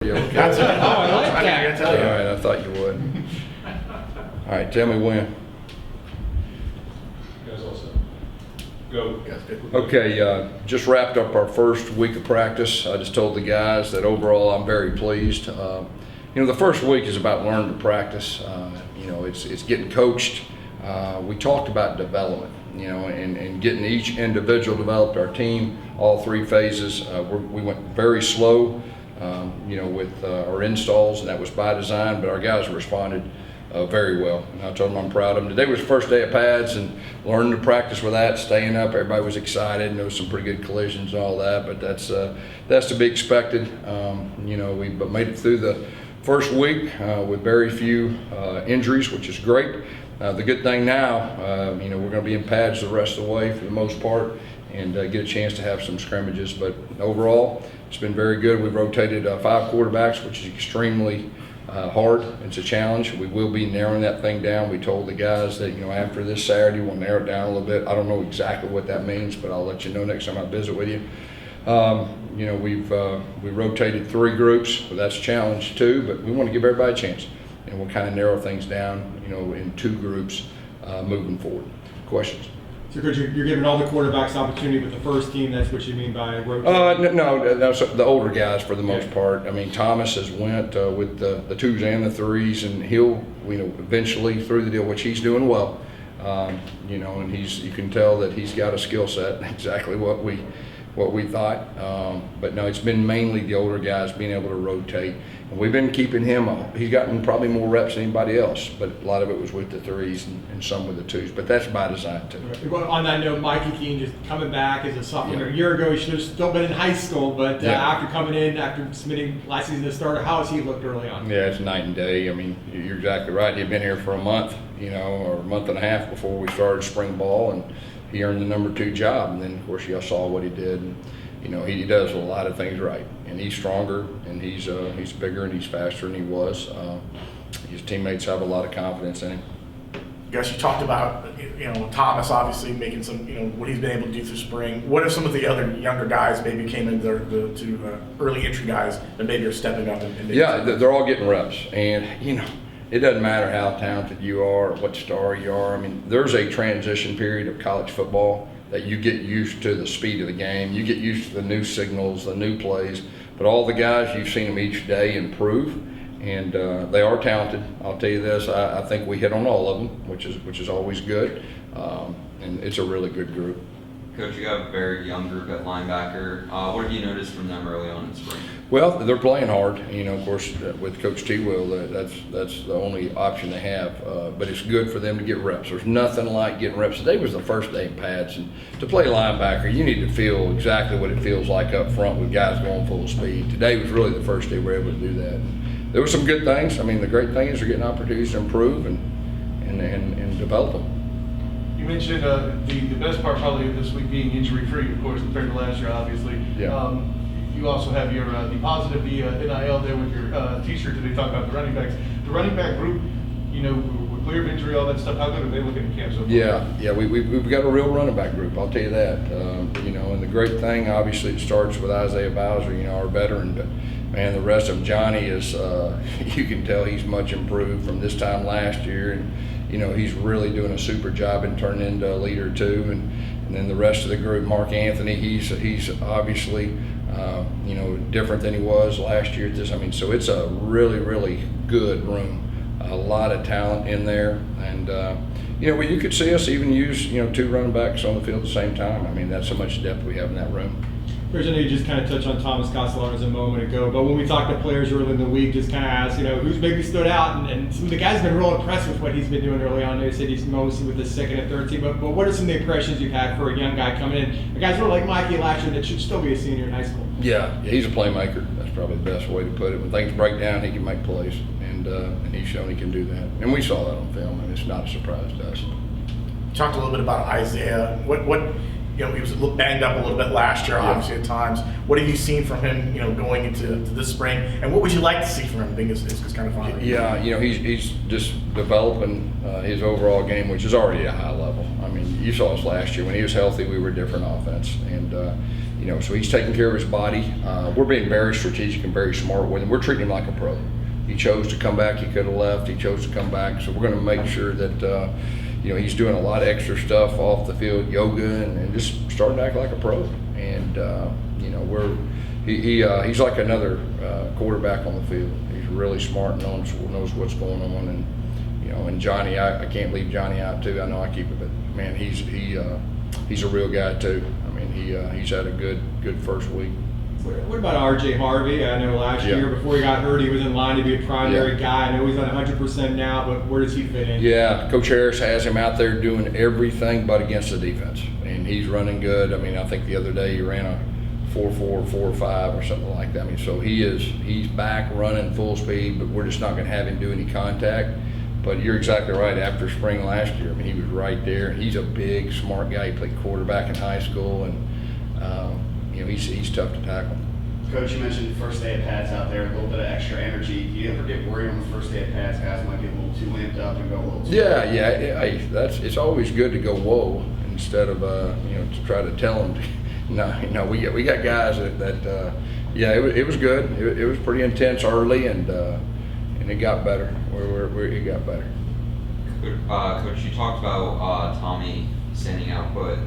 you. Okay. That's it. Oh, I like I that. didn't tell you. All right, I thought you would. All right, tell me when. You guys all set? Go. Yes, good. Okay, just wrapped up our first week of practice. I just told the guys that overall I'm very pleased. The first week is about learning to practice. It's getting coached. We talked about development, and getting each individual developed. Our team, all three phases. We went very slow, with our installs, and that was by design, but our guys responded very well. And I told them I'm proud of them. Today was the first day of pads and learning to practice with that, staying up. Everybody was excited, and there was some pretty good collisions and all that, but that's to be expected. We made it through the first week with very few injuries, which is great. The good thing now, we're going to be in pads the rest of the way for the most part, and get a chance to have some scrimmages. But overall, it's been very good. We've rotated 5 quarterbacks, which is extremely hard. It's a challenge. We will be narrowing that thing down. We told the guys that after this Saturday we'll narrow it down a little bit. I don't know exactly what that means, but I'll let you know next time I visit with you. We rotated 3 groups, but that's a challenge too. But we want to give everybody a chance, and we'll kind of narrow things down, in 2 groups moving forward. Questions? So, Coach, you're giving all the quarterbacks opportunity with the first team. That's what you mean by rotating? No, so the older guys for the most part. I mean, Thomas has went with the 2s and the 3s, and he'll, eventually through the deal, which he's doing well. And you can tell that he's got a skill set, exactly what we thought. But no, it's been mainly the older guys being able to rotate. And we've been keeping him up. He's gotten probably more reps than anybody else, but a lot of it was with the 3s and some with the 2s. But that's by design too. Right. On that note, Mikey Keene just coming back as a sophomore. A year ago, he should have still been in high school, but after coming in, after submitting last season to start, how has he looked early on? Yeah, it's night and day. I mean, you're exactly right. He'd been here for a month, or a month and a half before we started spring ball, and he earned the number 2 job. And then, of course, y'all saw what he did. And, he does a lot of things right, and he's stronger, and he's bigger, and he's faster than he was. His teammates have a lot of confidence in him. Gus, you talked about Thomas obviously making some what he's been able to do through spring. What if some of the other younger guys maybe came in the early entry guys that maybe are stepping up and they're all getting reps, and it doesn't matter how talented you are or what star you are. I mean, there's a transition period of college football that you get used to the speed of the game. You get used to the new signals, the new plays. But all the guys, you've seen them each day improve, and they are talented. I'll tell you this, I think we hit on all of them, which is always good, and it's a really good group. Coach, you have a very young group at linebacker. What have you noticed from them early on in spring? Well, they're playing hard. Of course, with Coach T-Will, that's the only option they have. But it's good for them to get reps. There's nothing like getting reps. Today was the first day in pads, and to play linebacker, you need to feel exactly what it feels like up front with guys going full speed. Today was really the first day we were able to do that. And there were some good things. I mean, the great thing is they're getting opportunities to improve and develop them. You mentioned the best part probably of this week being injury-free, of course, compared to last year, obviously. Yeah. You also have your the positive, the NIL there with your T-shirt today talking about the running backs. The running back group, we're clear of injury, all that stuff. How good are they looking at camp so far? Yeah, we've got a real running back group. I'll tell you that. And the great thing, obviously, it starts with Isaiah Bowser, our veteran. But man, the rest of them, Johnny is. You can tell he's much improved from this time last year, and he's really doing a super job in turning into a leader too. And then the rest of the group, Mark Anthony, he's obviously. Different than he was last year at this. I mean, so it's a really, really good room. A lot of talent in there, and you could see us even use 2 running backs on the field at the same time. I mean, that's how much depth we have in that room. Coach, I know you just kind of touched on Thomas Castellanos a moment ago, but when we talked to players early in the week, just kind of asked, who's maybe stood out, and some of the guys have been real impressed with what he's been doing early on. They said he's mostly with the second and third team, but what are some of the impressions you've had for a young guy coming in? A guy like Mikey last year that should still be a senior in high school. Yeah, he's a playmaker. That's probably the best way to put it. When things break down, he can make plays, and he's shown he can do that. And we saw that on film, and it's not a surprise to us. Talked a little bit about Isaiah. What he was banged up a little bit last year, obviously at times. What have you seen from him, going into this spring? And what would you like to see from him? I think it's kind of fun. Yeah, he's just developing his overall game, which is already a high level. I mean, you saw us last year when he was healthy. We were a different offense, and So he's taking care of his body. We're being very strategic and very smart with him. We're treating him like a pro. He chose to come back. He could have left. He chose to come back. So we're going to make sure that he's doing a lot of extra stuff off the field, yoga, and just starting to act like a pro. And he's like another quarterback on the field. He's really smart and knows what's going on. And Johnny, I can't leave Johnny out too. I know I keep it, but man, he's a real guy too. I mean, he's had a good first week. What about RJ Harvey? I know last year before he got hurt, he was in line to be a primary guy. I know he's on 100% now, but where does he fit in? Yeah, Coach Harris has him out there doing everything but against the defense, and he's running good. I mean, I think the other day he ran a 4.4, 4.5 or something like that. I mean, so he's back running full speed, but we're just not going to have him do any contact. But you're exactly right. After spring last year, I mean, he was right there. He's a big, smart guy. He played quarterback in high school, and he's tough to tackle. Coach, you mentioned first day at pads out there, a little bit of extra energy. Do you ever get worried on the first day at pads? Guys might get a little too amped up and go a little too It's always good to go whoa instead of to try to tell them. No, we got guys that it was good. It was pretty intense early, and it got better. It got better. Coach, you talked about Tommy standing out, but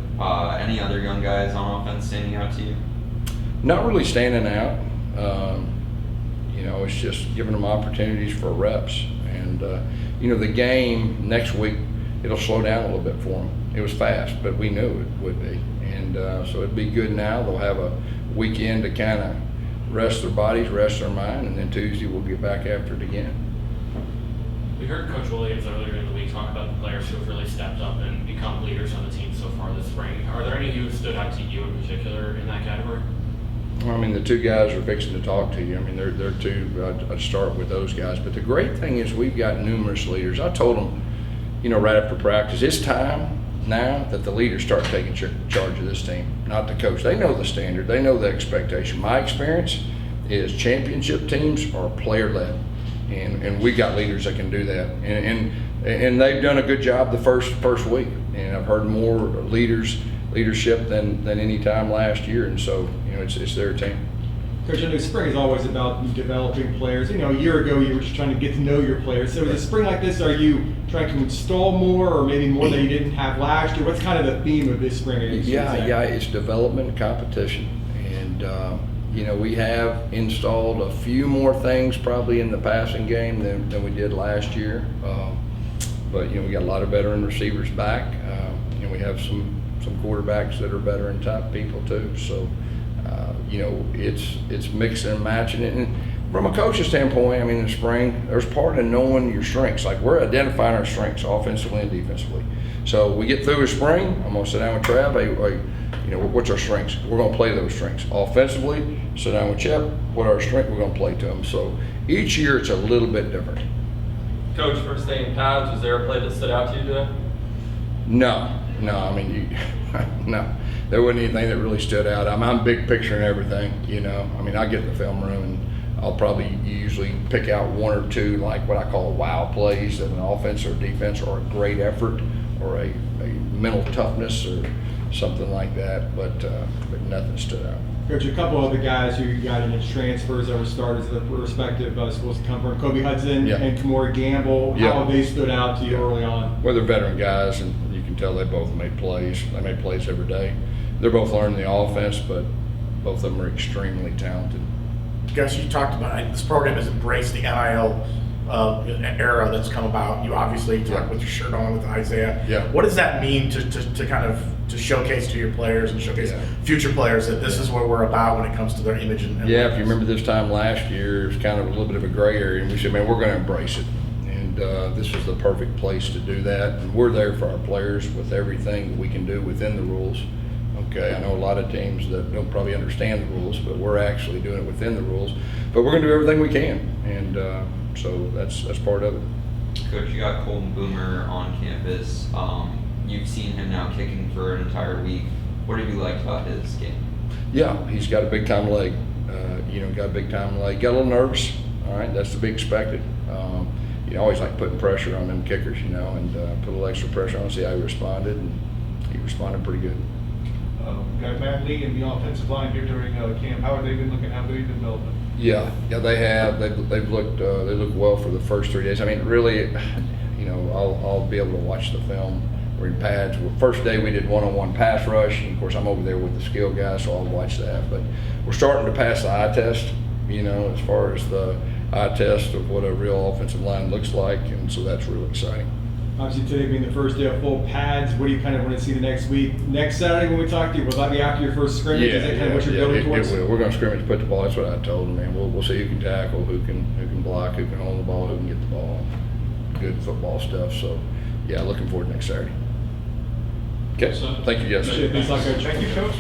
any other young guys on offense standing out to you? Not really standing out. It's just giving them opportunities for reps. And, the game next week, it'll slow down a little bit for them. It was fast, but we knew it would be. And so it'd be good now. They'll have a weekend to kind of rest their bodies, rest their mind, and then Tuesday we'll get back after it again. We heard Coach Williams earlier in the week talk about the players who have really stepped up and become leaders on the team so far this spring. Are there any who stood out to you in particular in that category? I mean, the two guys are fixing to talk to you. I mean, they're two. I'd start with those guys. But the great thing is we've got numerous leaders. I told them, right after practice, it's time now that the leaders start taking charge of this team, not the coach. They know the standard. They know the expectation. My experience is championship teams are player-led, and we got leaders that can do that. And they've done a good job the first week. And I've heard more leadership than any time last year. And so, it's their team. Coach, I know spring is always about developing players. A year ago you were just trying to get to know your players. So in a spring like this, are you trying to install more or maybe more than you didn't have last year? What's kind of the theme of this spring? It's development and competition. And, we have installed a few more things probably in the passing game than we did last year. But, we got a lot of veteran receivers back. We have some quarterbacks that are veteran type people too. So, it's mixing and matching it. And from a coach's standpoint, in the spring, there's part of knowing your strengths. Like we're identifying our strengths offensively and defensively. So we get through the spring, I'm going to sit down with Trav. Hey, what's our strengths? We're going to play those strengths. Offensively, sit down with Chip. What are our strengths? We're going to play to them. So each year it's a little bit different. Coach, first day in pads, was there a play that stood out to you today? No. No. There wasn't anything that really stood out. I'm big picture and everything, I get in the film room and I'll probably usually pick out one or two, like what I call wow plays that an offense or defense or a great effort or a mental toughness or something like that, but nothing stood out. Coach, a couple of the guys who got in as transfers that were starters at the respective schools come from Kobe Hudson and Kamori Gamble. How have they stood out to you early on? Well, they're veteran guys, and you can tell they both made plays. They made plays every day. They're both learning the offense, but both of them are extremely talented. Gus, you talked about this program has embraced the NIL era that's come about. You obviously talk with your shirt on with Isaiah. Yeah. What does that mean to kind of to showcase to your players and showcase future players that this is what we're about when it comes to their image and if you remember this time last year, it was kind of a little bit of a gray area, and we said, man, we're going to embrace it. And this was the perfect place to do that. And we're there for our players with everything that we can do within the rules. Okay, I know a lot of teams that don't probably understand the rules, but we're actually doing it within the rules. But we're going to do everything we can, and so that's part of it. Coach, you got Colton Boomer on campus. You've seen him now kicking for an entire week. What have you liked about his game? Yeah, he's got a big time leg. Got a big time leg. Got a little nervous. All right, that's to be expected. Always like putting pressure on them kickers, and put a little extra pressure on him, see how he responded, and he responded pretty good. Got Matt Lee and the offensive line here during camp. How have they been looking? How have they been developing? Yeah, they have. They've looked they looked well for the first 3 days. I mean, really, you know, I'll be able to watch the film. We're in pads. Well, first day we did one-on-one pass rush, and of course I'm over there with the skill guys, so I'll watch that. But we're starting to pass the eye test. You know, as far as the eye test of what a real offensive line looks like, and so that's really exciting. Obviously, today being the first day of full pads, what do you kind of want to see the next week? Next Saturday when we talk to you, will that be after your first scrimmage? Is that kind of what you're building towards? It will. We're going to scrimmage, put the ball. That's what I told them, man. We'll see who can tackle, who can block, who can hold the ball, who can get the ball. Good football stuff. So, yeah, looking forward to next Saturday. Okay. So- Thank you, guys. Appreciate it. Thanks a lot, Coach. Thank you, Coach.